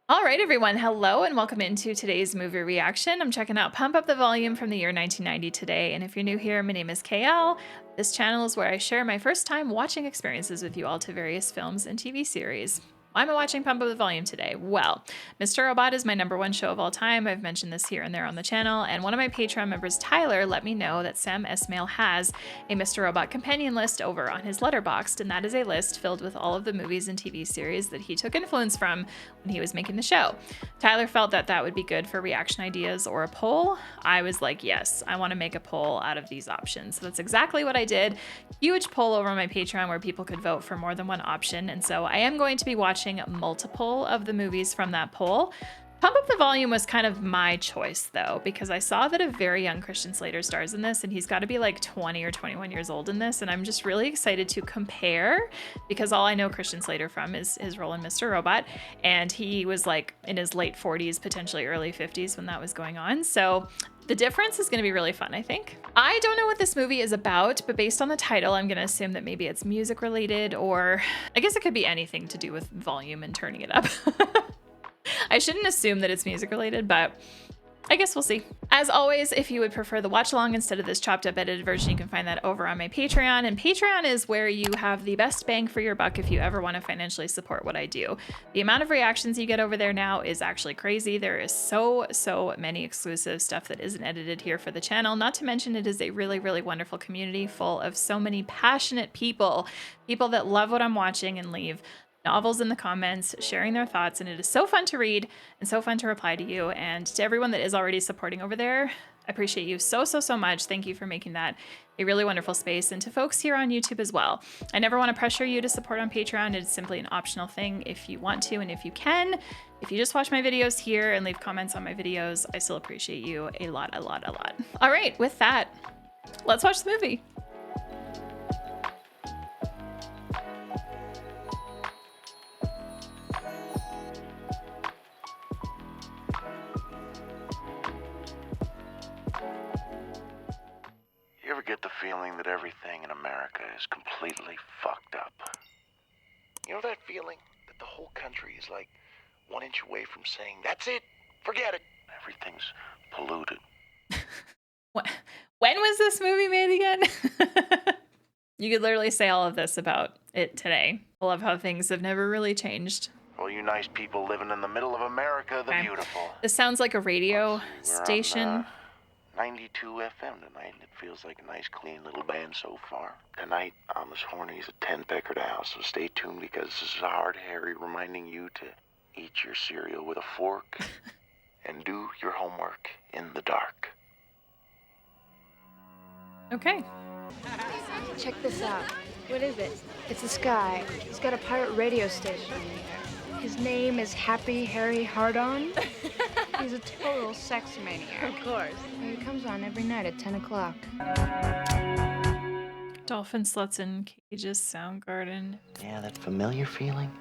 All right, everyone. Hello, and welcome into today's movie reaction. I'm checking out Pump Up the Volume from the year 1990 today. And if you're new here, my name is KL. This channel is where I share my first time watching experiences with you all to various films and TV series. Why am I watching Pump Up the Volume today? Well, Mr. Robot is my #1 show of all time. I've mentioned this here and there on the channel, and one of my Patreon members, Tyler, let me know that Sam Esmail has a Mr. Robot companion list over on his Letterboxd, and that is a list filled with all of the movies and TV series that he took influence from when he was making the show. Tyler felt that that would be good for reaction ideas or a poll. I was like, yes, I want to make a poll out of these options. So that's exactly what I did. Huge poll over on my Patreon where people could vote for more than one option. And so I am going to be watching multiple of the movies from that poll. Pump Up the Volume was kind of my choice, though, because I saw that a very young Christian Slater stars in this, and he's got to be like 20 or 21 years old in this, and I'm just really excited to compare, because all I know Christian Slater from is his role in Mr. Robot, and he was like in his late 40s, potentially early 50s when that was going on, so the difference is going to be really fun, I think. I don't know what this movie is about, but based on the title, I'm going to assume that maybe it's music related, or I guess it could be anything to do with volume and turning it up. I shouldn't assume that it's music related, but I guess we'll see. As always, if you would prefer the watch along instead of this chopped up edited version, you can find that over on my Patreon. And Patreon is where you have the best bang for your buck if you ever want to financially support what I do. The amount of reactions you get over there now is actually crazy. There is so many exclusive stuff that isn't edited here for the channel. Not to mention it is a really wonderful community full of so many passionate people that love what I'm watching and leave novels in the comments, sharing their thoughts, and it is so fun to read and so fun to reply to you. And to everyone that is already supporting over there, I appreciate you so much. Thank you for making that a really wonderful space. And to folks here on YouTube as well, I never want to pressure you to support on Patreon. It's simply an optional thing if you want to and if you can. If you just watch my videos here and leave comments on my videos, I still appreciate you a lot. All right, with that, let's watch the movie. You ever get the feeling that everything in America is completely fucked up? You know that feeling that the whole country is like 1 inch away from saying, that's it, forget it. Everything's polluted. When was this movie made again? You could literally say all of this about it today. I love how things have never really changed. All you nice people living in the middle of America, the beautiful. This sounds like a radio We're station. on, 92 FM tonight, and it feels like a nice, clean little band so far. Tonight, Amos Horny's at 10 Peckard House, so stay tuned because this is Hard Harry reminding you to eat your cereal with a fork and do your homework in the dark. Okay. Check this out. What is it? It's this guy. He's got a pirate radio station. His name is Happy Harry Hardon. He's a total sex maniac. Of course. And he comes on every night at 10 o'clock. Dolphin Sluts in Cages, Soundgarden. Yeah, that familiar feeling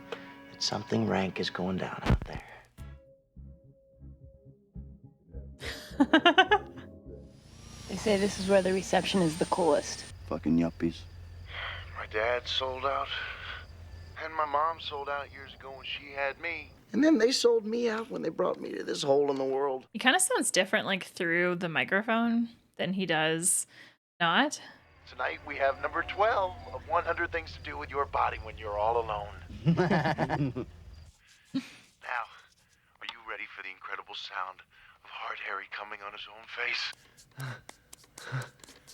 that something rank is going down out there. They say this is where the reception is the coolest. Fucking yuppies. My dad sold out, and my mom sold out years ago when she had me. And then they sold me out when they brought me to this hole in the world. He kind of sounds different like through the microphone than he does not. Tonight we have number 12 of 100 Things to Do with Your Body When You're All Alone. Now, are you ready for the incredible sound of Hard Harry coming on his own face?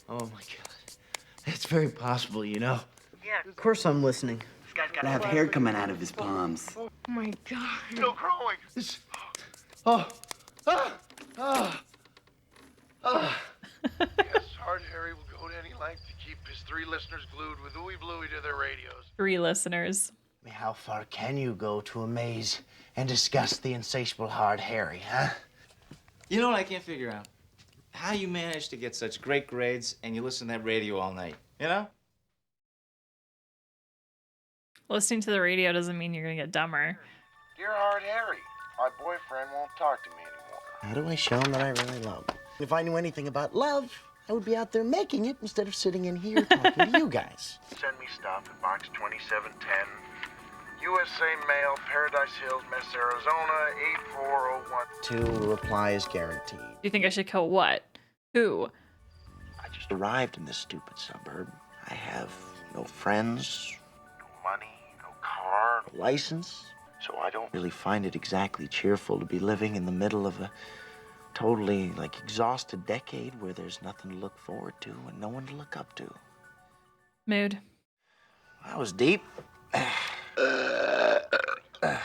Oh my god. It's very possible, you know. Yeah. Of course I'm listening. This guy's got I have hair coming out of his palms. Oh my God. Still growing. Oh. Ah. Ah. Ah. Yes, Hard Harry will go to any length to keep his 3 listeners glued with ooey bluey to their radios. 3 listeners. How far can you go to amaze and disgust the insatiable Hard Harry, huh? You know what I can't figure out? How you manage to get such great grades and you listen to that radio all night, you know? Listening to the radio doesn't mean you're gonna get dumber. Dear Hard Harry, my boyfriend won't talk to me anymore. How do I show him that I really love him? If I knew anything about love, I would be out there making it instead of sitting in here talking to you guys. Send me stuff at box 2710, USA Mail, Paradise Hills, Mess, Arizona, 84012. To reply is guaranteed. Do you think I should kill what? Who? I just arrived in this stupid suburb. I have no friends, no money, no car, no license. So I don't really find it exactly cheerful to be living in the middle of a totally, exhausted decade where there's nothing to look forward to and no one to look up to. Mood. That was deep. Oh no,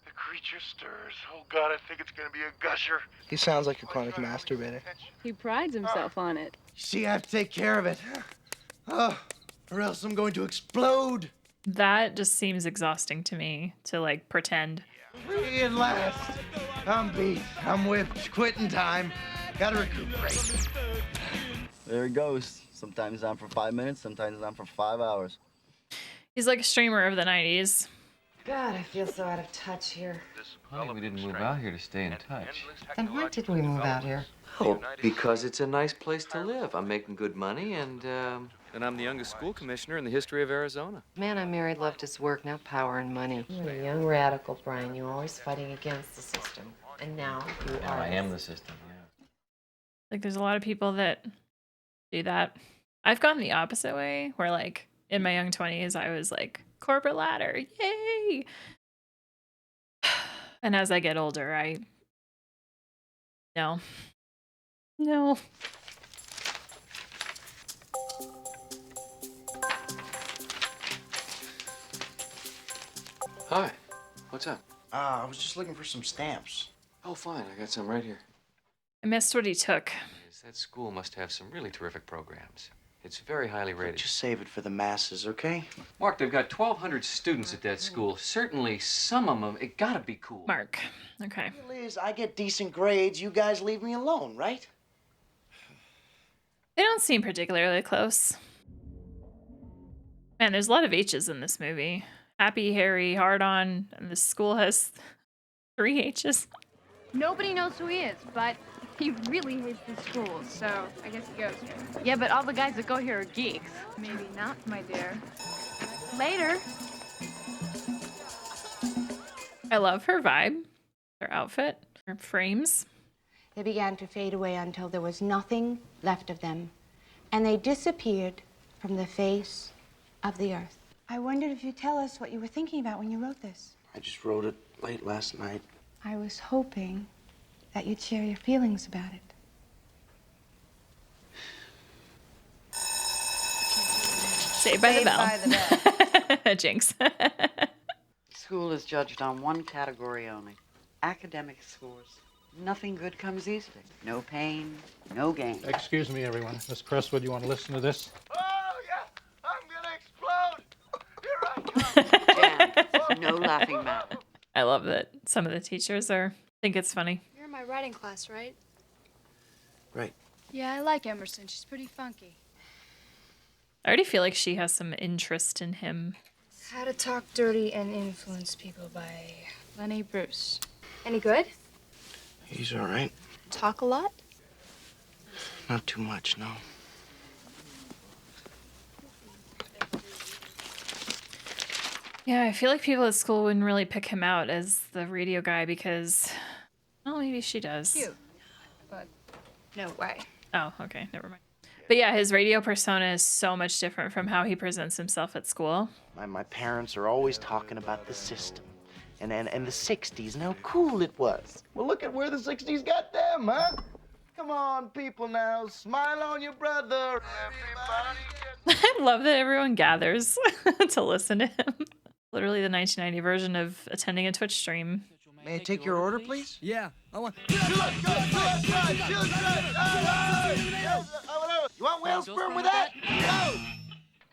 the creature stirs. Oh God, I think it's gonna be a gusher. He sounds like a chronic masturbator. He prides himself on it. See, I have to take care of it. Oh, or else I'm going to explode. That just seems exhausting to me to pretend. Free and last. I'm beat. I'm whipped. Quitting time. Gotta recuperate. There he goes. Sometimes on for 5 minutes, sometimes on for 5 hours. He's like a streamer of the 90s. God, I feel so out of touch here. We didn't move out here to stay in touch. Then why did we move out here? Oh, because it's a nice place to live. I'm making good money, and I'm the youngest school commissioner in the history of Arizona. Man I married loved his work, not power and money. You're a young radical, Brian. You're always fighting against the system. And now you are. I am the system, yeah. There's a lot of people that do that. I've gone the opposite way, where in my young 20s, I was corporate ladder, yay! And as I get older, no. Hi. What's up? I was just looking for some stamps. Oh, fine. I got some right here. I missed what he took. That school must have some really terrific programs. It's very highly rated. Just save it for the masses, okay? Mark, they've got 1,200 students at that school. Certainly some of them, it gotta be cool. Mark. Okay. Liz, I get decent grades. You guys leave me alone, right? They don't seem particularly close. Man, there's a lot of H's in this movie. Happy, Harry, hard on, and the school has 3 H's. Nobody knows who he is, but he really hates the school, so I guess he goes here. Yeah, but all the guys that go here are geeks. Maybe not, my dear. Later. I love her vibe, her outfit, her frames. They began to fade away until there was nothing left of them, and they disappeared from the face of the earth. I wondered if you'd tell us what you were thinking about when you wrote this. I just wrote it late last night. I was hoping that you'd share your feelings about it. Saved by the bell. Jinx. School is judged on one category only. Academic scores. Nothing good comes easily. No pain, no gain. Excuse me, everyone. Miss Crestwood, you want to listen to this? Oh yeah, I'm gonna explode. Here I come. Jan, no laughing matter. I love that some of the teachers think it's funny. You're in my writing class, right? Right. Yeah, I like Emerson. She's pretty funky. I already feel like she has some interest in him. How to Talk Dirty and Influence People by Lenny Bruce. Any good? He's all right. Talk a lot? Not too much, no. Yeah, I feel like people at school wouldn't really pick him out as the radio guy because, well, maybe she does. Cute, but no way. Oh, okay, never mind. But yeah, his radio persona is so much different from how he presents himself at school. My parents are always talking about the system and the 60s and how cool it was. Well, look at where the 60s got them, huh? Come on, people now, smile on your brother. I love that everyone gathers to listen to him. Literally the 1990 version of attending a Twitch stream. May I take your order, please? Yeah, I want. You want whale sperm with that? No!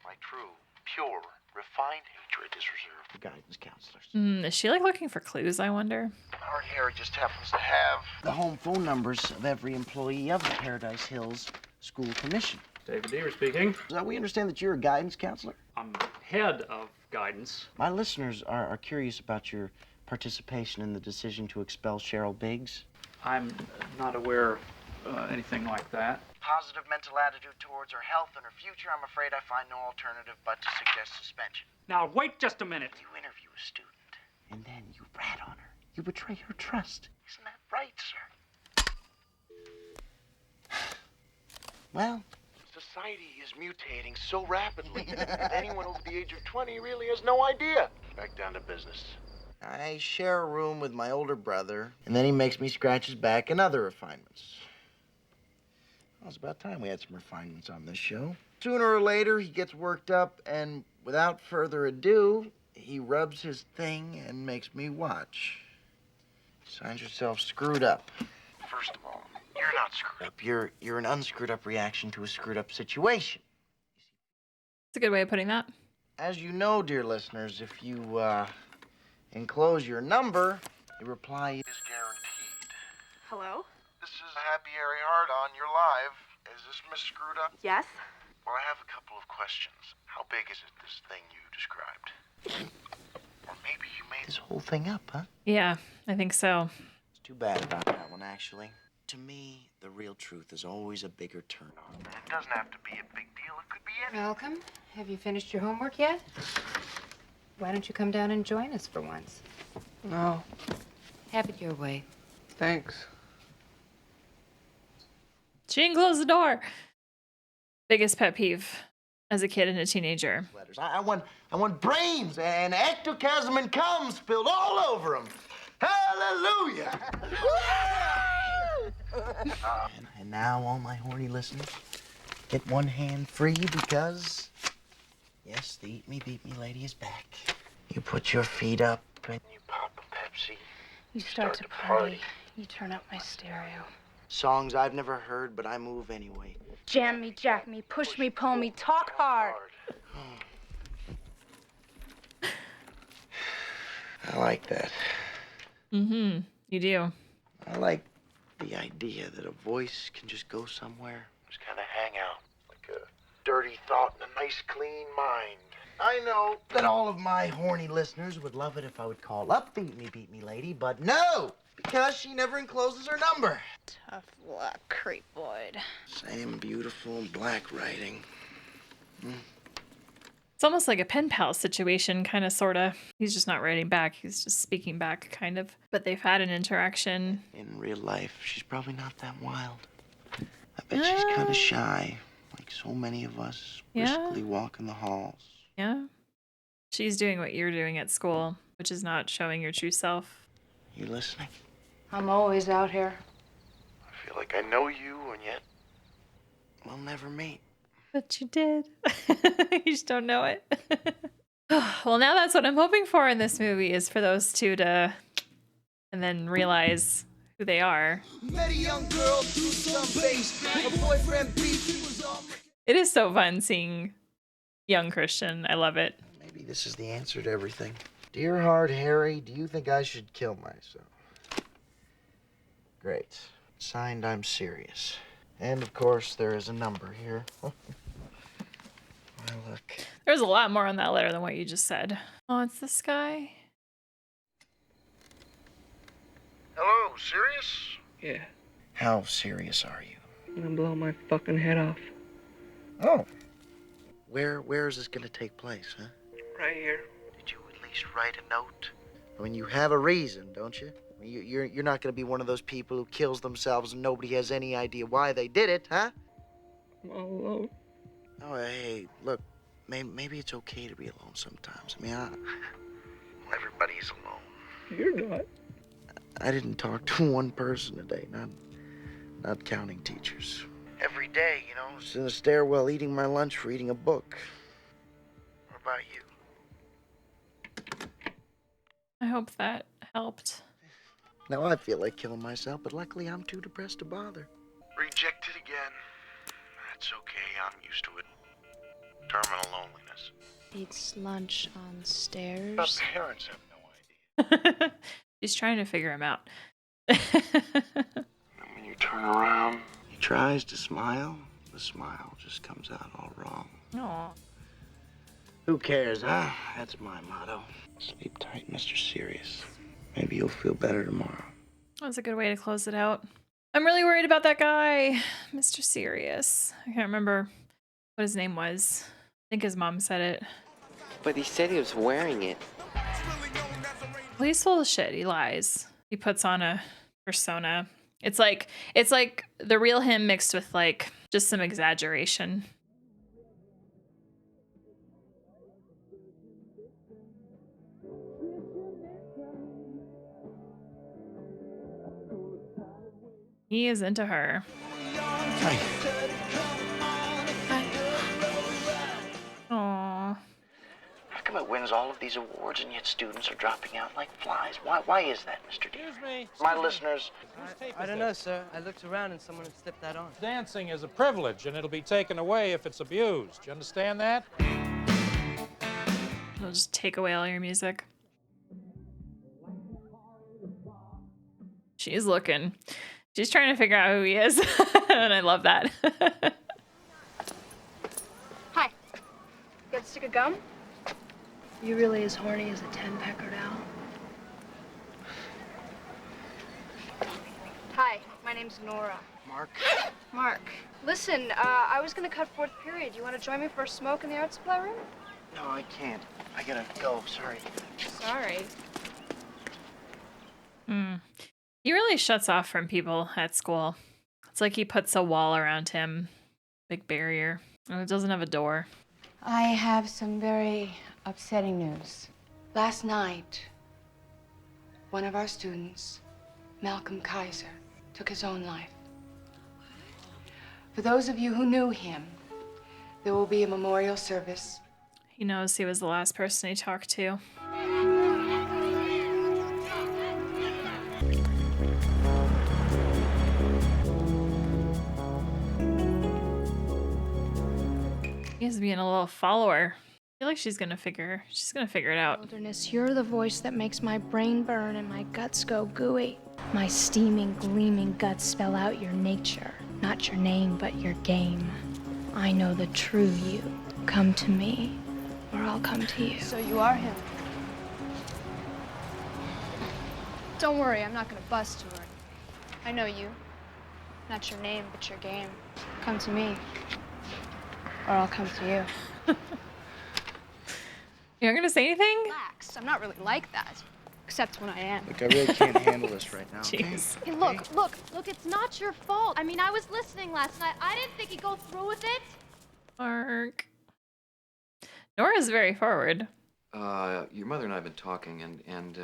My true, pure, refined hatred is reserved for guidance counselors. Is she looking for clues, I wonder? Our Harry just happens to have the home phone numbers of every employee of the Paradise Hills School Commission. David Deaver speaking. Now, we understand that you're a guidance counselor? I'm head of guidance. My listeners are curious about your participation in the decision to expel Cheryl Biggs. I'm not aware of anything like that. positive mental attitude towards her health and her future, I'm afraid I find no alternative but to suggest suspension. Now, wait just a minute. You interview a student, and then you rat on her. You betray her trust. Isn't that right, sir? Well, society is mutating so rapidly that anyone over the age of 20 really has no idea. Back down to business. I share a room with my older brother, and then he makes me scratch his back and other refinements. Well, it's about time we had some refinements on this show. Sooner or later, he gets worked up, and without further ado, he rubs his thing and makes me watch. Signs yourself screwed up. First of all, you're not screwed up. You're an unscrewed up reaction to a screwed up situation. It's a good way of putting that. As you know, dear listeners, if you enclose your number, the reply is guaranteed. Hello? This is Happy Harry Hard-On. You're live. Is this Miss Screwed Up? Yes? Well, I have a couple of questions. How big is it, this thing you described? Or maybe you made this whole thing up, huh? Yeah, I think so. It's too bad about that one, actually. To me, the real truth is always a bigger turn on. It doesn't have to be a big deal. It could be anything. Malcolm, have you finished your homework yet? Why don't you come down and join us for once? No, Have it your way. thanks. She didn't close the door. Biggest pet peeve as a kid and a teenager. Letters. I want brains and ectoplasm and cum spilled all over them. Hallelujah! and now all my horny listeners get one hand free because, yes, the Eat Me, Beat Me lady is back. You put your feet up and you pop a Pepsi. You start to party. You turn up my stereo. Songs I've never heard, but I move anyway. Jam me, jack me, push me, pull me, talk hard. I like that. Mm-hmm. You do. I like the idea that a voice can just go somewhere, just kind of hang out, like a dirty thought in a nice, clean mind. I know that all of my horny listeners would love it if I would call up Beat Me Lady, but no, because she never encloses her number. Tough luck, creep Boyd. Same beautiful black writing. It's almost like a pen pal situation, kind of, sort of. He's just not writing back. He's just speaking back, kind of. But they've had an interaction. In real life, she's probably not that wild. I bet she's kind of shy, like so many of us, briskly walking the halls. Yeah. She's doing what you're doing at school, which is not showing your true self. You listening? I'm always out here. I feel like I know you, and yet we'll never meet. But you did. You just don't know it. Well, now that's what I'm hoping for in this movie, is for those two to, and then realize who they are. Met a young girl through some base. Her boyfriend beat. He was all... It is so fun seeing young Christian. I love it. Maybe this is the answer to everything. Dear Hard Harry, do you think I should kill myself? Great. Signed, I'm serious. And of course, there is a number here. Why, look. There's a lot more on that letter than what you just said. Oh, it's this guy. Hello, serious? Yeah, How serious are you? I'm gonna blow my fucking head off. Oh. Where is this gonna take place, huh? Right here. Did you at least write a note? I mean, you have a reason, don't you? I mean, you're not gonna be one of those people who kills themselves and nobody has any idea why they did it, huh? I'm all alone. Oh, hey, look, maybe it's okay to be alone sometimes. I mean, everybody's alone. You're not. I didn't talk to one person today, not counting teachers. Every day, you know, just in the stairwell eating my lunch, reading a book. What about you? I hope that helped. Now I feel like killing myself, but luckily I'm too depressed to bother. Rejected again. That's okay, I'm used to it. Terminal loneliness. Eats lunch on stairs. My parents have no idea. She's trying to figure him out. And when you turn around, he tries to smile. The smile just comes out all wrong. Aw. Who cares, huh? That's my motto. Sleep tight, Mr. Serious. Maybe you'll feel better tomorrow. That's a good way to close it out. I'm really worried about that guy, Mr. Serious. I can't remember what his name was. I think his mom said it. But he said he was wearing it. Well, he's full of shit. He lies. He puts on a persona. It's like the real him mixed with like just some exaggeration. He is into her. Aww. How come it wins all of these awards and yet students are dropping out like flies? Why is that, Mr. D? Excuse me. My listeners. I don't know, sir. I looked around and someone had slipped that on. Dancing is a privilege, and it'll be taken away if it's abused. You understand that? It'll just take away all your music. She's looking. She's trying to figure out who he is. And I love that. Hi. Got a stick of gum? You really as horny as a 10-peckered owl? Hi, my name's Nora. Mark. Mark. Listen, I was gonna cut fourth period. You want to join me for a smoke in the art supply room? No, I can't. I gotta go. Sorry. Sorry. He really shuts off from people at school. It's like he puts a wall around him. Big barrier. And it doesn't have a door. I have some very upsetting news. Last night, one of our students, Malcolm Kaiser, took his own life. For those of you who knew him, there will be a memorial service. He knows he was the last person he talked to. He's being a little follower. I feel like she's gonna figure it out. Wilderness, you're the voice that makes my brain burn and my guts go gooey. My steaming, gleaming guts spell out your nature. Not your name, but your game. I know the true you. Come to me, or I'll come to you. So you are him. Don't worry, I'm not gonna bust you. I know you. Not your name, but your game. Come to me, or I'll come to you. You're not gonna say anything? Relax, I'm not really like that. Except when I am. Look, I really can't handle this right now. Jeez. Hey, look, it's not your fault. I mean, I was listening last night. I didn't think he'd go through with it. Mark. Nora's very forward. Your mother and I have been talking, and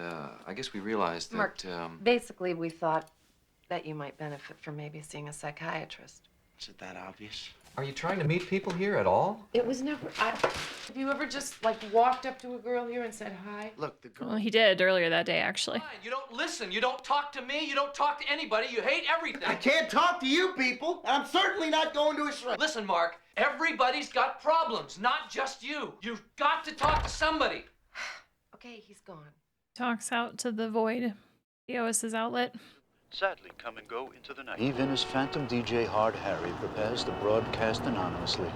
I guess we realized that... Mark, basically, we thought that you might benefit from maybe seeing a psychiatrist. Is it that obvious? Are you trying to meet people here at all? It was never... Have you ever just, like, walked up to a girl here and said hi? Look, the girl... Well, he did earlier that day, actually. You don't listen. You don't talk to me. You don't talk to anybody. You hate everything. I can't talk to you people, and I'm certainly not going to a shrink. Listen, Mark, everybody's got problems, not just you. You've got to talk to somebody. Okay, he's gone. Talks out to the void. EOS's outlet. Sadly come and go into the night. Even as Phantom DJ Hard Harry prepares to broadcast anonymously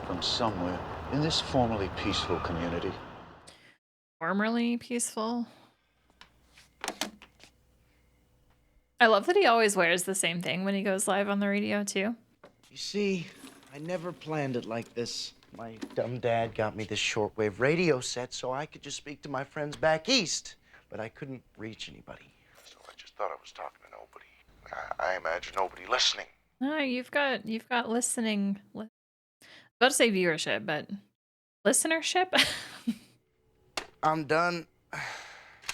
from somewhere in this formerly peaceful community. Formerly peaceful. I love that he always wears the same thing when he goes live on the radio, too. You see, I never planned it like this. My dumb dad got me this shortwave radio set so I could just speak to my friends back east, but I couldn't reach anybody. So I just thought I was talking to nobody. I imagine nobody listening. No, you've got listening. About to say viewership, but listenership. I'm done.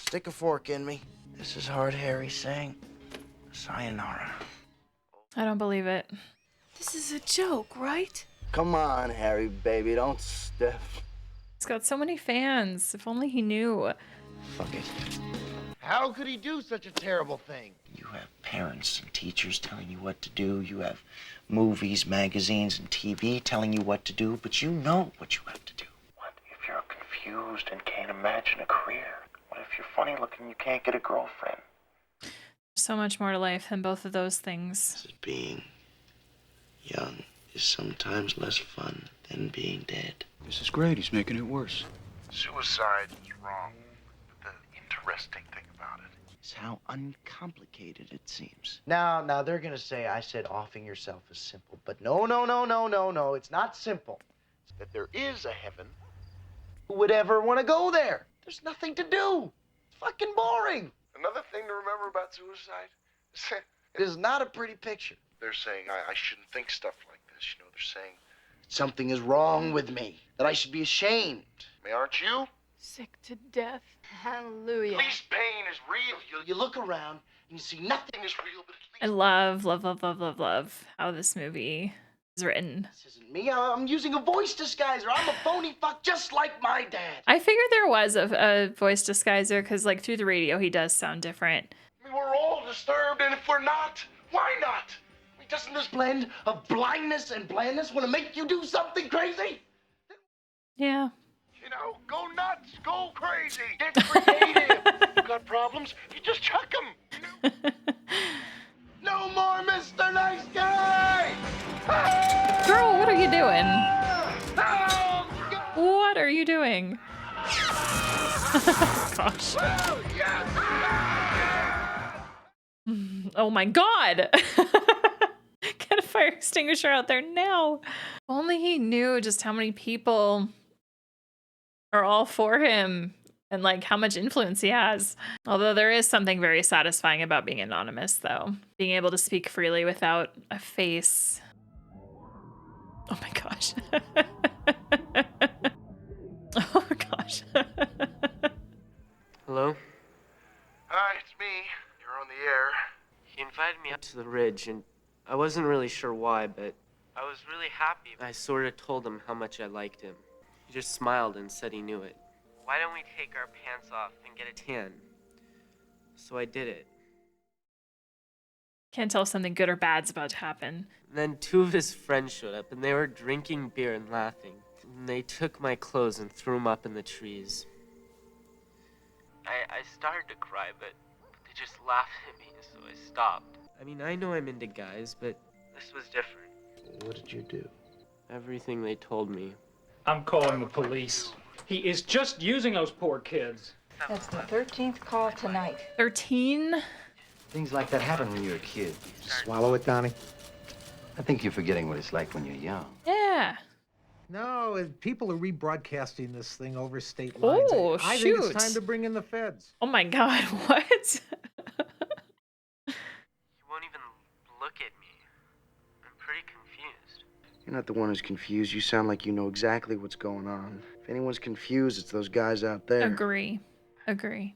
Stick a fork in me. This is Hard Harry saying sayonara. I don't believe it. This is a joke, right? Come on, Harry, baby, don't stiff. He's got so many fans. If only he knew. Fuck it. How could he do such a terrible thing? You have parents and teachers telling you what to do. You have movies, magazines, and TV telling you what to do, but you know what you have to do. What if you're confused and can't imagine a career? What if you're funny looking and you can't get a girlfriend? So much more to life than both of those things. Being young is sometimes less fun than being dead. This is great. He's making it worse. Suicide is wrong. But the interesting thing about it is how uncomplicated it seems. Now, they're gonna say I said offing yourself is simple, but no, it's not simple. It's that there is a heaven. Who would ever want to go there? There's nothing to do. It's fucking boring. Another thing to remember about suicide, it is not a pretty picture. They're saying I shouldn't think stuff like this, you know. They're saying something is wrong with me, that I should be ashamed. I mean, aren't you? Sick to death. Hallelujah. At least pain is real. You look around and you see nothing is real, but at I love how this movie is written. least me. I'm using a voice disguiser. I'm a phony fuck just like my dad. I figured there was a voice disguiser because, like, through the radio, he does sound different. I mean, we're all disturbed, and if we're not, why not? I mean, doesn't this blend of blindness and blandness want to make you do something crazy? Yeah. You know, go nuts, go crazy, get creative. You got problems, you just chuck them. No more Mr. Nice Guy! Girl, what are you doing? What are you doing? Gosh. Oh my god! Get a fire extinguisher out there now. If only he knew just how many people are all for him and like how much influence he has. Although there is something very satisfying about being anonymous, though. Being able to speak freely without a face. Oh my gosh. Oh my gosh. Hello? Hi, it's me. You're on the air. He invited me up to the ridge, and I wasn't really sure why, but I was really happy. I sort of told him how much I liked him. He just smiled and said he knew it. Why don't we take our pants off and get a tan? So I did it. Can't tell if something good or bad's about to happen. And then two of his friends showed up, and they were drinking beer and laughing. And they took my clothes and threw them up in the trees. I started to cry, but they just laughed at me, so I stopped. I mean, I know I'm into guys, but this was different. What did you do? Everything they told me. I'm calling the police. He is just using those poor kids. That's the 13th call tonight. 13? Things like that happen when you're a kid. Swallow it, Donnie. I think you're forgetting what it's like when you're young. Yeah. No, people are rebroadcasting this thing over state lines. Oh, I shoot. think it's time to bring in the feds. Oh my god, what? He won't even look at me. I'm pretty confused. You're not the one who's confused. You sound like you know exactly what's going on. If anyone's confused, it's those guys out there. Agree. Sometimes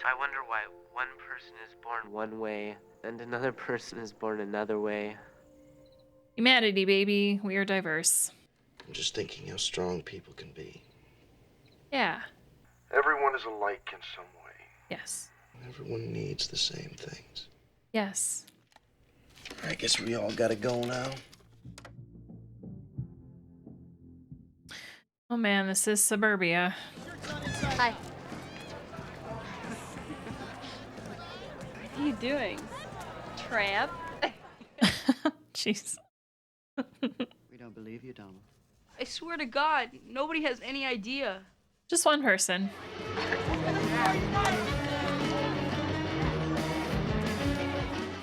I wonder why one person is born one way and another person is born another way. Humanity, baby. We are diverse. I'm just thinking how strong people can be. Yeah. Everyone is alike in some way. Yes. Everyone needs the same things. Yes. I guess we all gotta go now. Oh man, this is suburbia. Hi. What are you doing? Tramp? Jeez. We don't believe you, Donald. I swear to God, nobody has any idea. Just one person.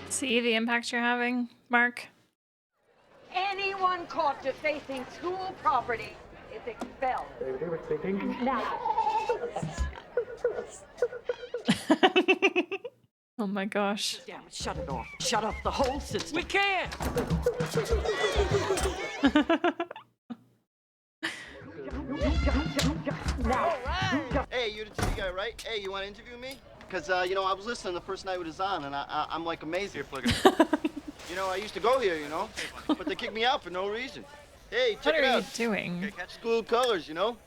See the impact you're having, Mark? Anyone caught defacing school property is expelled. David speaking. Now. Oh my gosh. Damn it, shut it off. Shut off the whole system. We can't! Hey, you're the TV guy, right? Hey, you want to interview me? Because, you know, I was listening the first night it was on, and I'm like amazed. Here, plug it in. You know, I used to go here, you know, but they kicked me out for no reason. Hey, check it out. What are you doing? School colors, you know?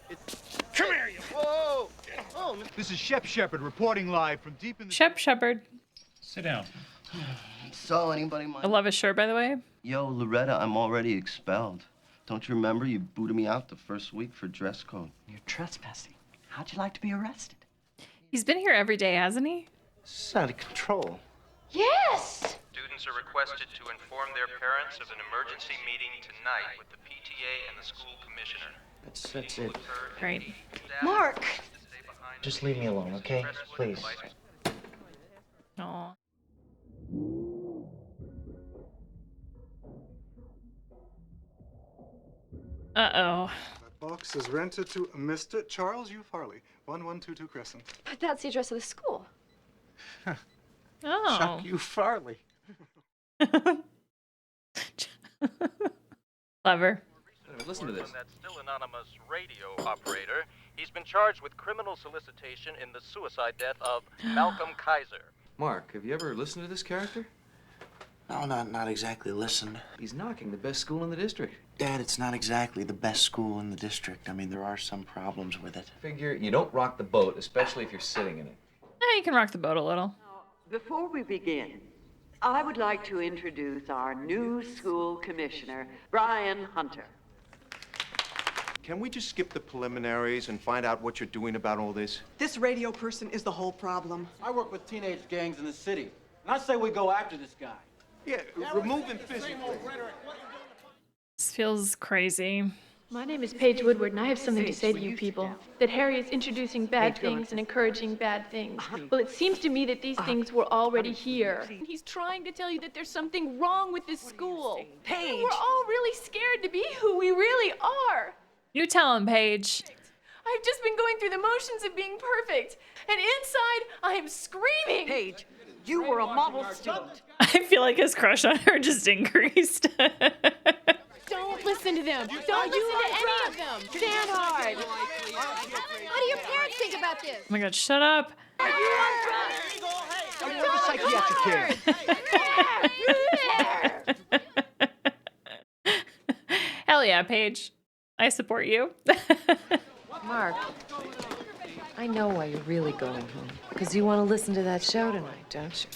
Come here, you. Whoa! Oh, This is Shep Shepard reporting live from deep in the... Shep Shepard. Sit down. So, anybody mind? I love his shirt, by the way. Yo, Loretta, I'm already expelled. Don't you remember you booted me out the first week for dress code? You're trespassing. How'd you like to be arrested? He's been here every day, hasn't he? This is out of control. Yes! Students are requested to inform their parents of an emergency meeting tonight with the PTA and the school commissioner. That's it. Great. Mark! Just leave me alone, okay? Please. Uh-oh. That box is rented to Mr. Charles U. Farley, 1122 Crescent. But that's the address of the school. Oh. Chuck U. Farley. Clever. Listen to this. From that still anonymous radio operator, he's been charged with criminal solicitation in the suicide death of Malcolm Kaiser. Mark, have you ever listened to this character? No, not exactly listened. He's knocking the best school in the district. Dad, it's not exactly the best school in the district. I mean, there are some problems with it. Figure you don't rock the boat, especially if you're sitting in it. Yeah, you can rock the boat a little. Before we begin, I would like to introduce our new school commissioner, Brian Hunter. Can we just skip the preliminaries and find out what you're doing about all this? This radio person is the whole problem. I work with teenage gangs in the city, and I say we go after this guy. Yeah, remove him physically. This feels crazy. My name is Paige Woodward, and I have something to say to you people. That Harry is introducing bad things and encouraging bad things. Well, it seems to me that these things were already here. He's trying to tell you that there's something wrong with this school. Paige! We're all really scared to be who we really are. You tell him, Paige. I've just been going through the motions of being perfect, and inside I am screaming. Paige, you were a model student. I feel like his crush on her just increased. Don't listen to them. Don't listen to any of them. Stand hard. What do your parents think about this? Oh my god, shut up. Are you on drugs? Hell yeah, Paige. I support you. Mark, I know why you're really going home. Because you want to listen to that show tonight, don't you?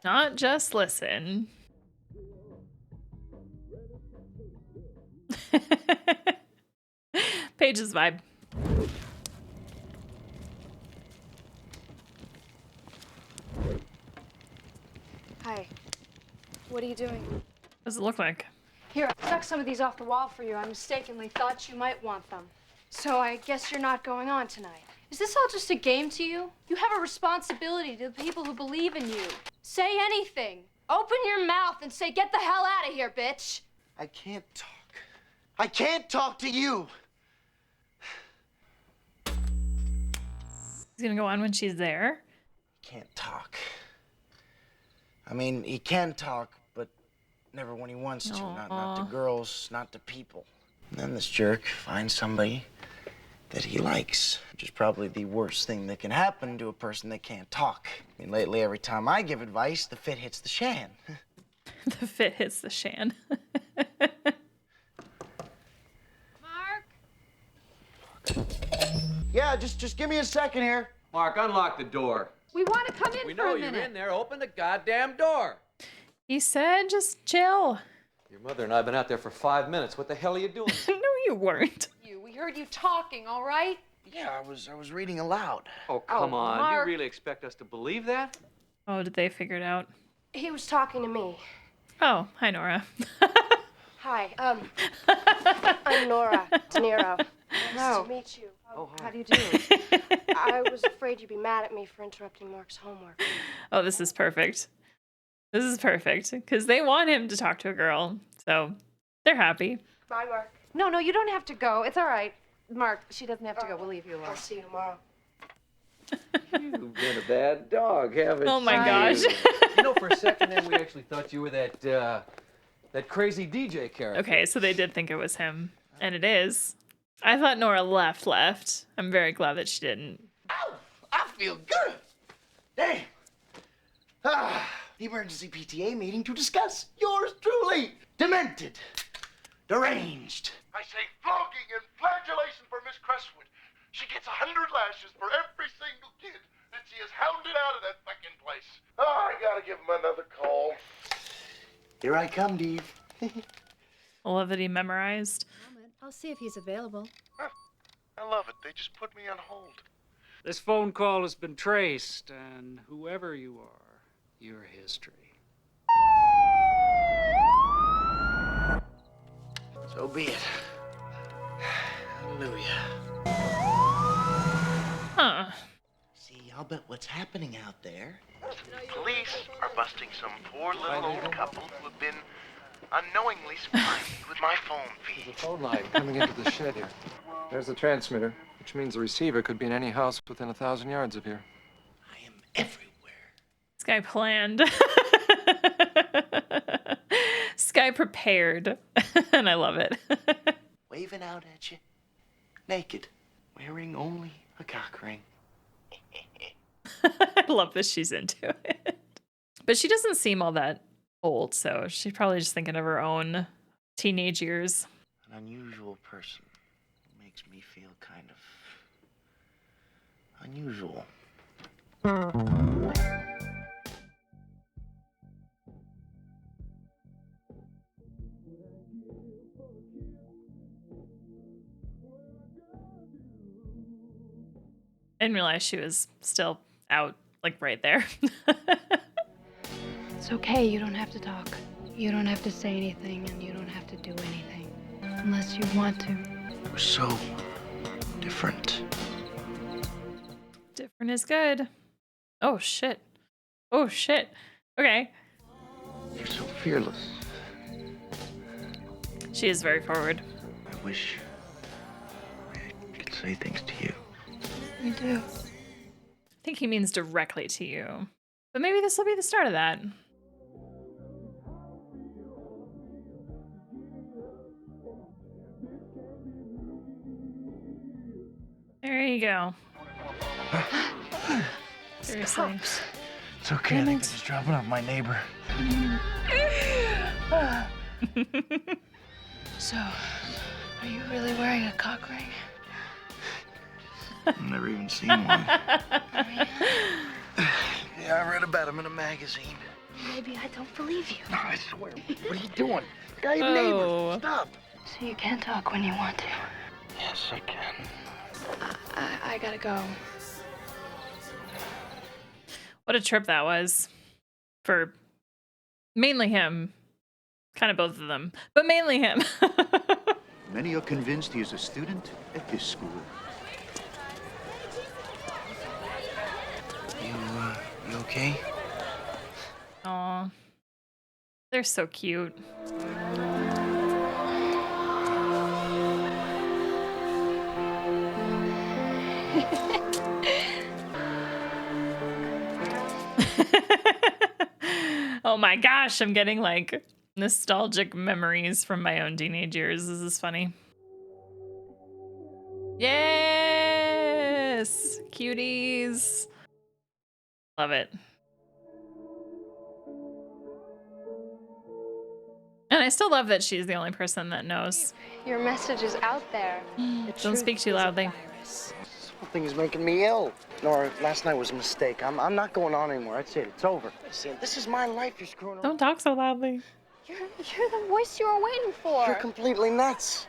Not just listen. Paige's vibe. Hi. What are you doing? What does it look like? Here, I stuck some of these off the wall for you. I mistakenly thought you might want them. So I guess you're not going on tonight. Is this all just a game to you? You have a responsibility to the people who believe in you. Say anything. Open your mouth and say, "Get the hell out of here, bitch." I can't talk. I can't talk to you. He's gonna go on when she's there. Can't talk. I mean, he can talk, but never when he wants to. Not to girls, not to people. And then this jerk finds somebody that he likes, which is probably the worst thing that can happen to a person that can't talk. I mean, lately, every time I give advice, the fit hits the shan. The fit hits the shan. Yeah, just give me a second here. Mark, unlock the door. We want to come in We for know a you're minute. in there. Open the goddamn door. He said just chill. Your mother and I have been out there for 5 minutes. What the hell are you doing? No, you weren't. We heard you talking, all right? Yeah, I was reading aloud. Oh, come on. Mark. You really expect us to believe that? Oh, did they figure it out? He was talking to me. Oh, hi, Nora. Hi, I'm Nora De Niro. Nice to meet you. How do you do? I was afraid you'd be mad at me for interrupting Mark's homework. Oh, this is perfect. This is perfect because they want him to talk to a girl, so they're happy. Bye, Mark. No, you don't have to go. It's all right. Mark, she doesn't have to go. We'll leave you alone. I'll see you tomorrow. You've been a bad dog, haven't you? Oh my gosh. You know, for a second there, we actually thought you were that crazy DJ character. Okay, so they did think it was him, and it is. I thought Nora left. I'm very glad that she didn't. I feel good. Damn. The emergency PTA meeting to discuss yours truly. Demented. Deranged. I say flogging and flagellation for Miss Crestwood. She gets 100 lashes for every single kid that she has hounded out of that fucking place. Oh, I gotta give him another call. Here I come, Dave. I love that he memorized. I'll see if he's available. I love it. They just put me on hold. This phone call has been traced, and whoever you are, your history. So be it. Hallelujah. Huh. See, I'll bet what's happening out there. Police are busting some poor little old couple who have been unknowingly supplying me with my phone feed. There's a phone line coming into the shed here. There's the transmitter, which means the receiver could be in any house within 1,000 yards of here. This guy planned. This guy prepared. And I love it. Waving out at you, naked, wearing only a cock ring. I love that she's into it. But she doesn't seem all that old, so she's probably just thinking of her own teenage years. An unusual person makes me feel kind of unusual. I didn't realize she was still out, like right there. It's okay, you don't have to talk. You don't have to say anything, and you don't have to do anything. Unless you want to. We're so different. Different is good. Oh, shit. Oh, shit. Okay. You're so fearless. She is very forward. I wish I could say things to you. You do. I think he means directly to you. But maybe this will be the start of that. There you go. Seriously. It's okay, I think I'm just dropping off my neighbor. So, are you really wearing a cock ring? I've never even seen one. Yeah, I read about him in a magazine. Maybe I don't believe you. No, I swear. What are you doing? Guy, your neighbor. Stop. So you can talk when you want to. Yes, I can. I gotta go. What a trip that was. For mainly him. Kind of both of them. But mainly him. Many are convinced he is a student at this school. You okay? Aw. They're so cute. Oh my gosh, I'm getting like nostalgic memories from my own teenage years. This is funny. Yes! Cuties. Love it. And I still love that she's the only person that knows. Your message is out there. Don't speak too loudly. This whole thing is making me ill. Nora, last night was a mistake. I'm not going on anymore. That's it. It's over. Listen, this is my life. You're screwing around. Don't talk so loudly. You're the voice you were waiting for. You're completely nuts.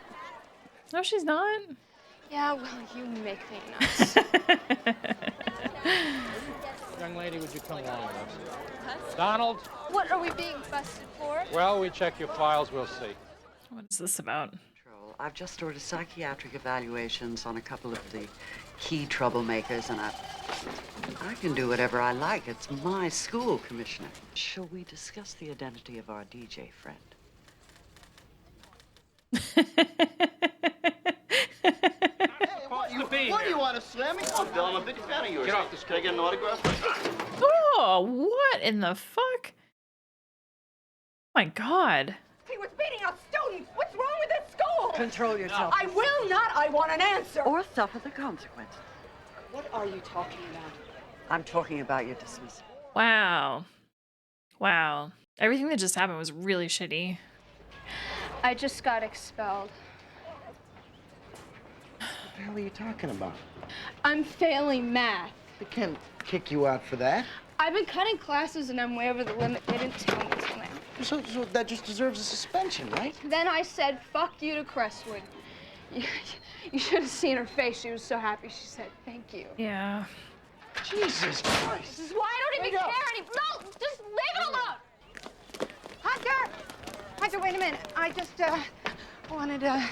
No, she's not. Yeah, well, you make me nuts. Young lady, would you come along with us? Donald? What are we being busted for? Well, we check your files, we'll see. What is this about? I've just ordered psychiatric evaluations on a couple of the key troublemakers, and I can do whatever I like. It's my school, Commissioner. Shall we discuss the identity of our DJ friend? What do you want to slam me? Oh, Bill, I'm a big fan of yours. Get off the Can I get an autograph? Oh, what in the fuck? Oh my god. He was beating up students. What's wrong with this school? Control yourself. I will not. I want an answer. Or suffer the consequences. What are you talking about? I'm talking about your dismissal. Wow. Wow. Everything that just happened was really shitty. I just got expelled. What the hell are you talking about? I'm failing math. They can't kick you out for that. I've been cutting classes and I'm way over the limit. They didn't tell me to. So that just deserves a suspension, right? Then I said, fuck you to Crestwood. You should have seen her face. She was so happy. She said, thank you. Yeah. Jesus Christ. This is why I don't even care anymore. No, just leave it alone. Hunter, wait a minute. I just wanted to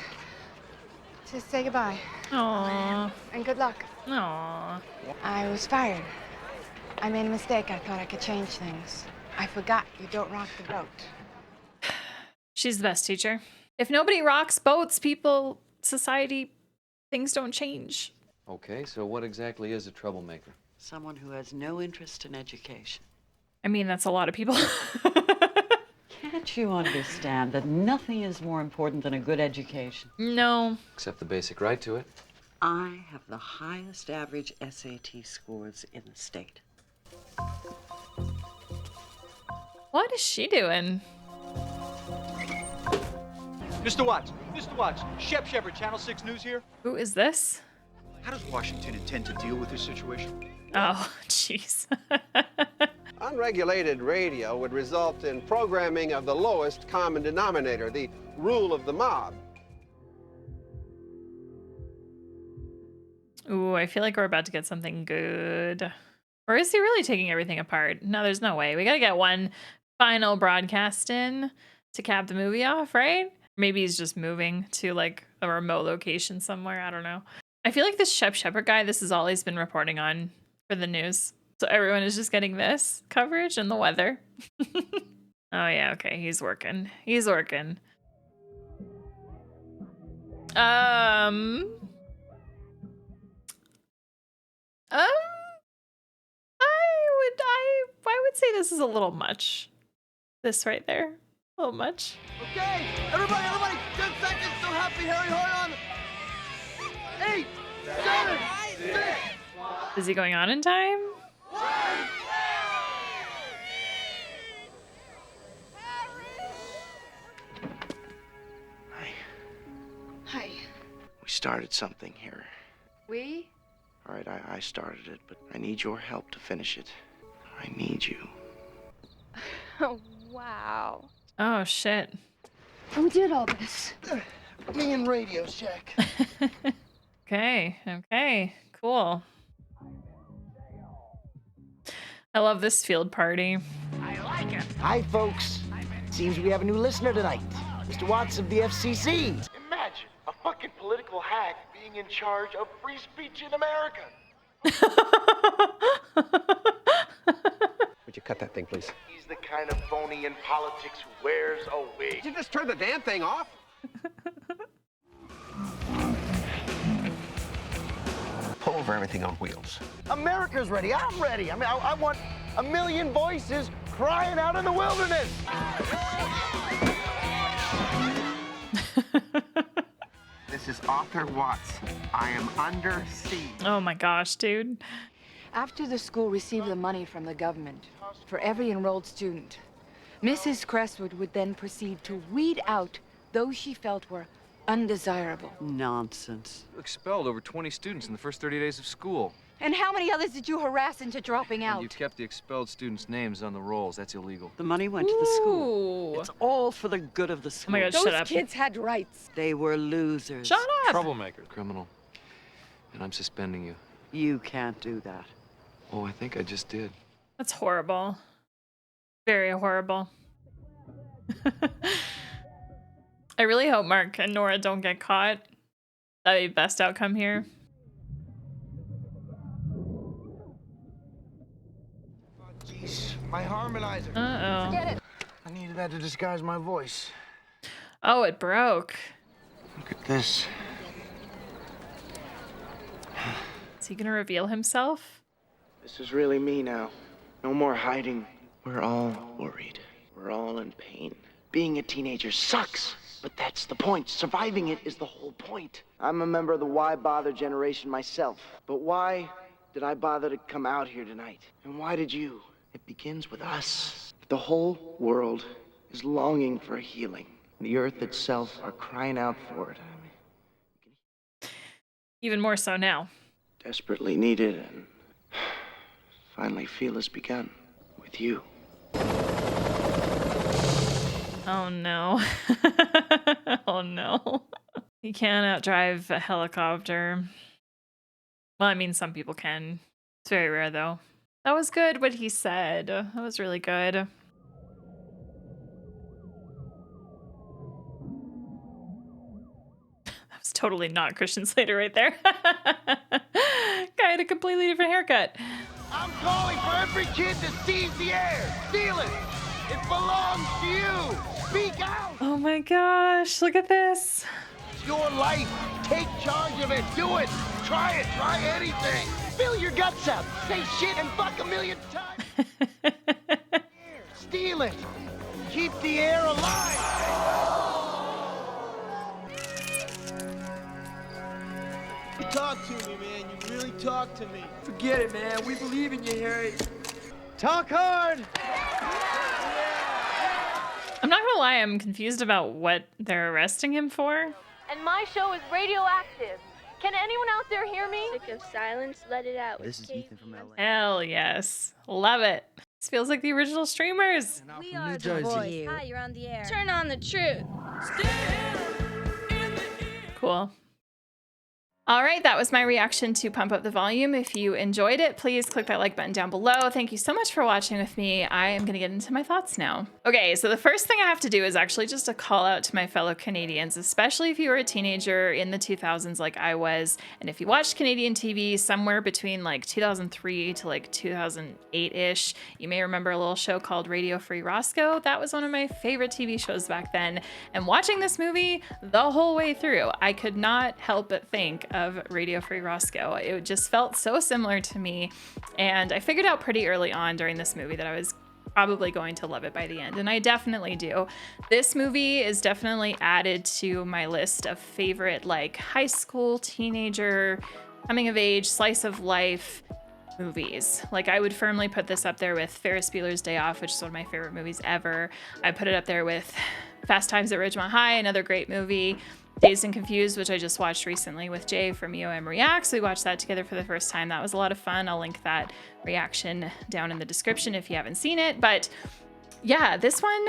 say goodbye. Aww. And good luck. Aww. I was fired. I made a mistake. I thought I could change things. I forgot you don't rock the boat. She's the best teacher. If nobody rocks boats, people, society, things don't change. Okay, so what exactly is a troublemaker? Someone who has no interest in education. I mean, that's a lot of people. Can't you understand that nothing is more important than a good education? No. Except the basic right to it. I have the highest average SAT scores in the state. What is she doing? Mr. Watts, Shep Shepard, Channel 6 News here. Who is this? How does Washington intend to deal with this situation? Oh, jeez. Unregulated radio would result in programming of the lowest common denominator, the rule of the mob. Ooh, I feel like we're about to get something good. Or is he really taking everything apart? No, there's no way. We gotta get one final broadcast in to cap the movie off, right? Maybe he's just moving to like a remote location somewhere. I don't know. I feel like this Shep Shepard guy, this is all he's been reporting on for the news. So everyone is just getting this coverage and the weather. Oh yeah, okay, he's working. He's working. I would say this is a little much. This right there, a little much. Okay, everybody, 10 seconds to Happy Harry Hard on. 8, 7, 6. Is he going on in time? Hi. We started something here. We? All right, I started it, but I need your help to finish it. I need you. Oh, wow. Oh, shit. Who did all this? Me and Radio Shack. Okay, cool. I love this field party. I like it. Hi, folks. Seems we have a new listener tonight. Mr. Watts of the FCC. Imagine a fucking political hack being in charge of free speech in America. Would you cut that thing, please? He's the kind of phony in politics who wears a wig. Did you just turn the damn thing off? Pull over everything on wheels. America's ready. I'm ready. I mean, I want a million voices crying out in the wilderness. This is Arthur Watts. I am under siege. Oh my gosh, dude. After the school received the money from the government for every enrolled student, Mrs. Crestwood would then proceed to weed out those she felt were undesirable. Nonsense. Expelled over 20 students in the first 30 days of school. And how many others did you harass into dropping out? And you kept the expelled students' names on the rolls. That's illegal. The money went to the school. Ooh. It's all for the good of the school. Oh my God, Those shut up. kids had rights. They were losers. Shut up. Troublemaker. Criminal. And I'm suspending you. You can't do that. Oh, I think I just did. That's horrible. Very horrible. I really hope Mark and Nora don't get caught. That'd be the best outcome here. Jeez, my harmonizer. Uh-oh. Forget it. I needed that to disguise my voice. Oh, it broke. Look at this. Is he gonna reveal himself? This is really me now. No more hiding. We're all worried. We're all in pain. Being a teenager sucks, but that's the point. Surviving it is the whole point. I'm a member of the Why Bother generation myself. But why did I bother to come out here tonight? And why did you? It begins with us. The whole world is longing for healing. The earth itself are crying out for it. Even more so now. Desperately needed, and finally feel has begun with you. Oh no. Oh no. You can't outdrive a helicopter. Well, I mean, some people can. It's very rare though. That was good what he said. That was really good. That was totally not Christian Slater right there. Guy had a completely different haircut. I'm calling for every kid to seize the air. Steal it. It belongs to you. Speak out. Oh my gosh, look at this. It's your life. Take charge of it. Do it. Try it. Try anything. Spill your guts out. Say shit and fuck a million times. Steal it. Keep the air alive. You talk to me, man. You really talk to me. Forget it, man. We believe in you, Harry. Talk hard. I'm not gonna lie, I'm confused about what they're arresting him for. And my show is radioactive. Can anyone out there hear me? Sick of silence, let it out. This is Ethan from LA. Hell yes. Love it. This feels like the original streamers. We are the voice. Hi, you're on the air. Turn on the truth. Cool. All right, that was my reaction to Pump Up the Volume. If you enjoyed it, please click that like button down below. Thank you so much for watching with me. I am gonna get into my thoughts now. Okay, so the first thing I have to do is actually just a call out to my fellow Canadians, especially if you were a teenager in the 2000s like I was, and if you watched Canadian TV somewhere between like 2003 to like 2008-ish, you may remember a little show called Radio Free Roscoe. That was one of my favorite TV shows back then, and watching this movie the whole way through, I could not help but think of Radio Free Roscoe. It just felt so similar to me, and I figured out pretty early on during this movie that I was probably going to love it by the end, and I definitely do. This movie is definitely added to my list of favorite like high school, teenager, coming of age, slice of life movies. Like I would firmly put this up there with Ferris Bueller's Day Off, which is one of my favorite movies ever. I put it up there with Fast Times at Ridgemont High, another great movie. Dazed and Confused, which I just watched recently with Jay from EOM Reacts. We watched that together for the first time. That was a lot of fun. I'll link that reaction down in the description if you haven't seen it. But yeah, this one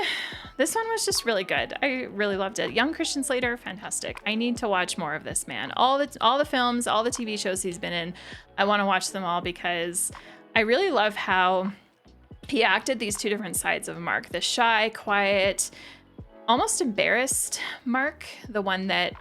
was just really good. I really loved it. Young Christian Slater, fantastic. I need to watch more of this man. All the films, all the TV shows he's been in, I want to watch them all because I really love how he acted these two different sides of Mark. The shy, quiet, almost embarrassed Mark, the one that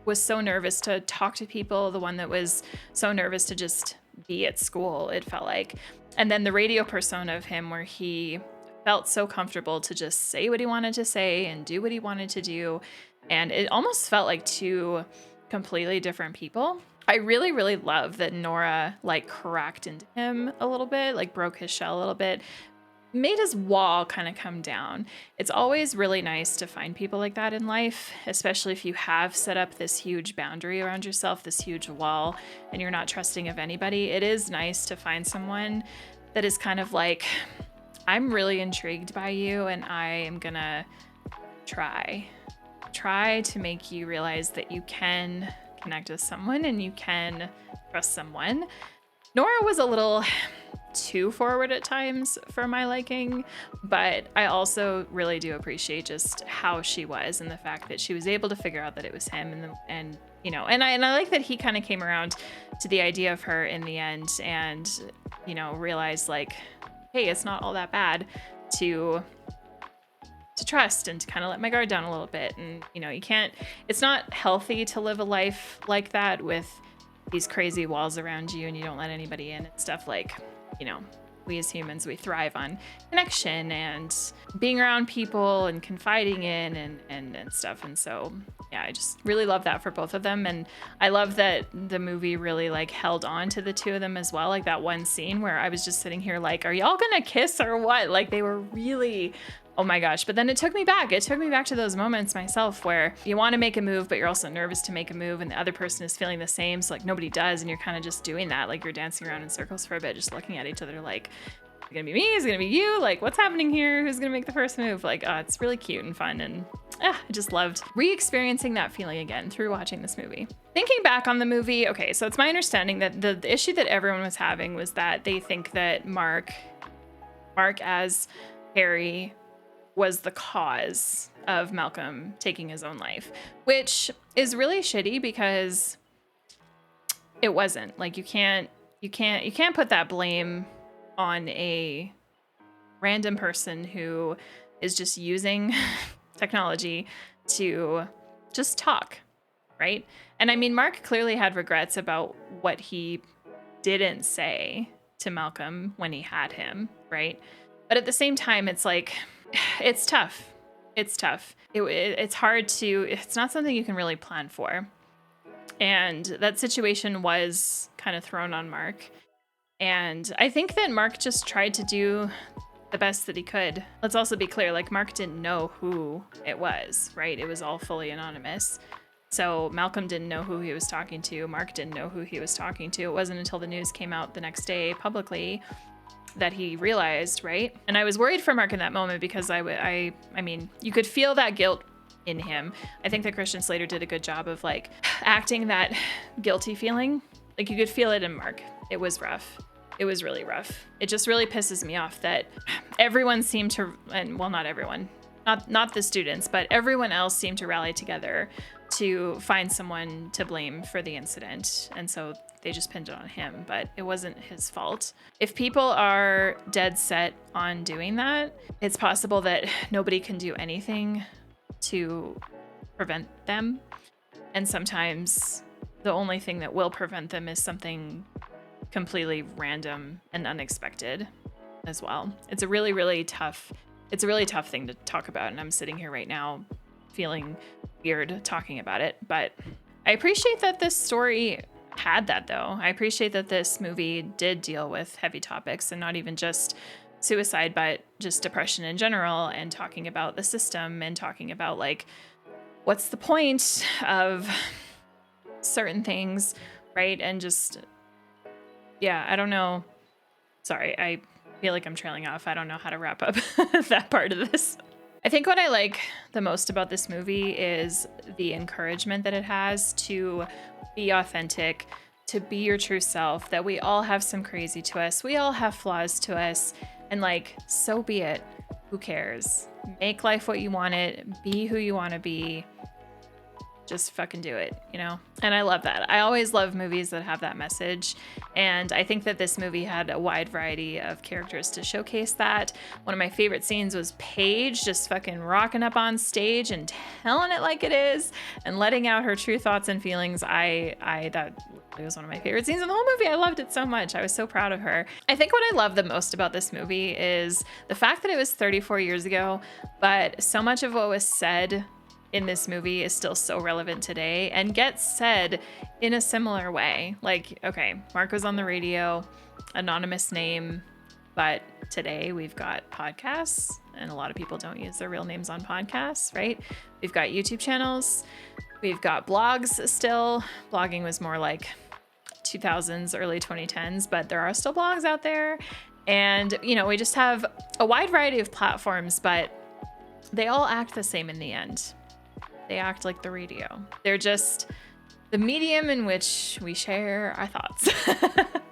was so nervous to talk to people, the one that was so nervous to just be at school, it felt like. And then the radio persona of him where he felt so comfortable to just say what he wanted to say and do what he wanted to do. And it almost felt like two completely different people. I really, really love that Nora like cracked into him a little bit, like broke his shell a little bit, made his wall kind of come down. It's always really nice to find people like that in life, especially if you have set up this huge boundary around yourself, this huge wall, and you're not trusting of anybody. It is nice to find someone that is kind of like, I'm really intrigued by you and I am gonna try to make you realize that you can connect with someone and you can trust someone. Nora was a little too forward at times for my liking, but I also really do appreciate just how she was and the fact that she was able to figure out that it was him and you know, and I like that he kind of came around to the idea of her in the end and, you know, realized like, hey, it's not all that bad to trust and to kind of let my guard down a little bit. And, you know, it's not healthy to live a life like that with these crazy walls around you and you don't let anybody in and stuff. Like, you know, we as humans, we thrive on connection and being around people and confiding in and stuff. And so, yeah, I just really love that for both of them. And I love that the movie really like held on to the two of them as well. Like that one scene where I was just sitting here like, are y'all gonna kiss or what? Like they were really, oh my gosh. But then it took me back. It took me back to those moments myself where you want to make a move, but you're also nervous to make a move and the other person is feeling the same. So like nobody does. And you're kind of just doing that. Like you're dancing around in circles for a bit, just looking at each other like, is it gonna be me? Is it gonna be you? Like what's happening here? Who's gonna make the first move? Like, it's really cute and fun. And I just loved re-experiencing that feeling again through watching this movie. Thinking back on the movie, okay, so it's my understanding that the issue that everyone was having was that they think that Mark as Harry was the cause of Malcolm taking his own life, which is really shitty because it wasn't. Like you can't put that blame on a random person who is just using technology to just talk, right? And I mean, Mark clearly had regrets about what he didn't say to Malcolm when he had him, right? But at the same time, it's like, it's tough. It's tough. It's hard to, it's not something you can really plan for. And that situation was kind of thrown on Mark. And I think that Mark just tried to do the best that he could. Let's also be clear, like, Mark didn't know who it was, right? It was all fully anonymous. So Malcolm didn't know who he was talking to. Mark didn't know who he was talking to. It wasn't until the news came out the next day publicly that he realized, right? And I was worried for Mark in that moment because I mean, you could feel that guilt in him. I think that Christian Slater did a good job of like acting that guilty feeling. Like you could feel it in Mark. It was rough. It was really rough. It just really pisses me off that everyone seemed to, and well, not everyone, not the students, but everyone else seemed to rally together to find someone to blame for the incident. And so they just pinned it on him, but it wasn't his fault. If people are dead set on doing that, it's possible that nobody can do anything to prevent them. And sometimes the only thing that will prevent them is something completely random and unexpected as well. It's a really tough thing to talk about. And I'm sitting here right now feeling weird talking about it, but I appreciate that this story had that though. I appreciate that this movie did deal with heavy topics and not even just suicide, but just depression in general, and talking about the system and talking about like, what's the point of certain things, right? And just, yeah, I don't know. Sorry, I feel like I'm trailing off. I don't know how to wrap up that part of this. I think what I like the most about this movie is the encouragement that it has to be authentic, to be your true self, that we all have some crazy to us. We all have flaws to us. And like, so be it. Who cares? Make life what you want it. Be who you want to be. Just fucking do it, you know? And I love that. I always love movies that have that message. And I think that this movie had a wide variety of characters to showcase that. One of my favorite scenes was Paige just fucking rocking up on stage and telling it like it is and letting out her true thoughts and feelings. That was one of my favorite scenes in the whole movie. I loved it so much. I was so proud of her. I think what I love the most about this movie is the fact that it was 34 years ago, but so much of what was said in this movie is still so relevant today and gets said in a similar way. Like, okay, Mark was on the radio, anonymous name, but today we've got podcasts and a lot of people don't use their real names on podcasts, right? We've got YouTube channels, we've got blogs still. Blogging was more like 2000s, early 2010s, but there are still blogs out there. And, you know, we just have a wide variety of platforms, but they all act the same in the end. They act like the radio. They're just the medium in which we share our thoughts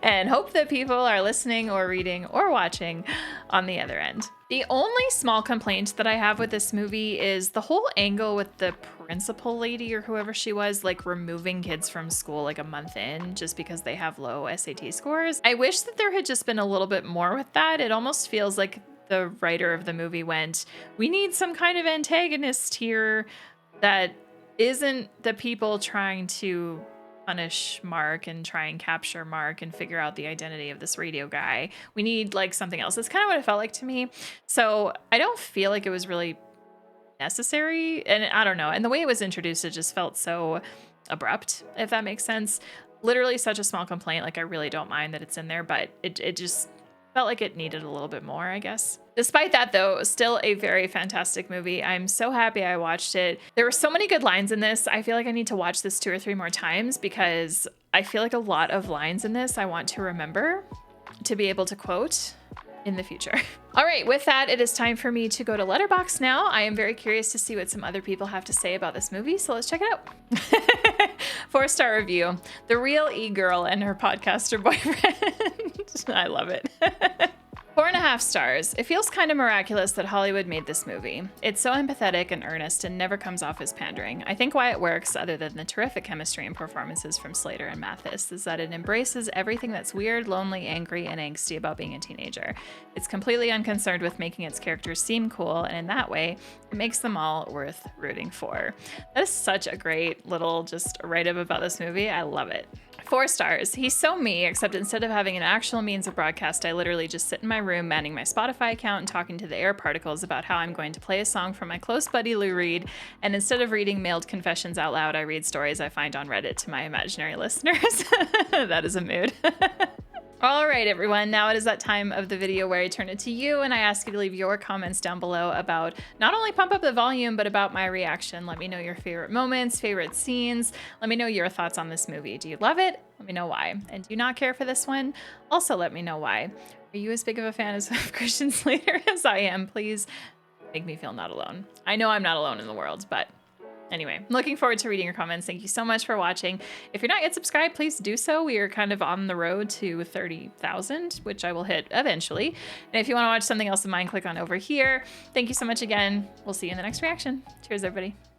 and hope that people are listening or reading or watching on the other end. The only small complaint that I have with this movie is the whole angle with the principal lady or whoever she was, like removing kids from school like a month in just because they have low SAT scores. I wish that there had just been a little bit more with that. It almost feels like the writer of the movie went, we need some kind of antagonist here that isn't the people trying to punish Mark and try and capture Mark and figure out the identity of this radio guy. We need like something else. That's kind of what it felt like to me. So I don't feel like it was really necessary. And I don't know. And the way it was introduced, it just felt so abrupt, if that makes sense. Literally such a small complaint. Like I really don't mind that it's in there, but it just felt like it needed a little bit more, I guess. Despite that, though, still a very fantastic movie. I'm so happy I watched it. There were so many good lines in this. I feel like I need to watch this 2 or 3 more times because I feel like a lot of lines in this I want to remember to be able to quote in the future. All right, with that, it is time for me to go to Letterboxd now. I am very curious to see what some other people have to say about this movie, so let's check it out. 4-star review. The real e-girl and her podcaster boyfriend. I love it. 4.5 stars. It feels kind of miraculous that Hollywood made this movie. It's so empathetic and earnest and never comes off as pandering. I think why it works, other than the terrific chemistry and performances from Slater and Mathis, is that it embraces everything that's weird, lonely, angry, and angsty about being a teenager. It's completely unconcerned with making its characters seem cool, and in that way, it makes them all worth rooting for. That is such a great little just write-up about this movie. I love it. 4 stars. He's so me, except instead of having an actual means of broadcast, I literally just sit in my room manning my Spotify account and talking to the air particles about how I'm going to play a song from my close buddy Lou Reed, and instead of reading mailed confessions out loud, I read stories I find on Reddit to my imaginary listeners. That is a mood. All right, everyone, now it is that time of the video where I turn it to you and I ask you to leave your comments down below about not only Pump Up the Volume, but about my reaction. Let me know your favorite moments, favorite scenes. Let me know your thoughts on this movie. Do you love it? Let me know why. And do you not care for this one? Also let me know why. Are you as big of a fan of Christian Slater as I am? Please make me feel not alone. I know I'm not alone in the world, but anyway, I'm looking forward to reading your comments. Thank you so much for watching. If you're not yet subscribed, please do so. We are kind of on the road to 30,000, which I will hit eventually. And if you want to watch something else of mine, click on over here. Thank you so much again. We'll see you in the next reaction. Cheers, everybody.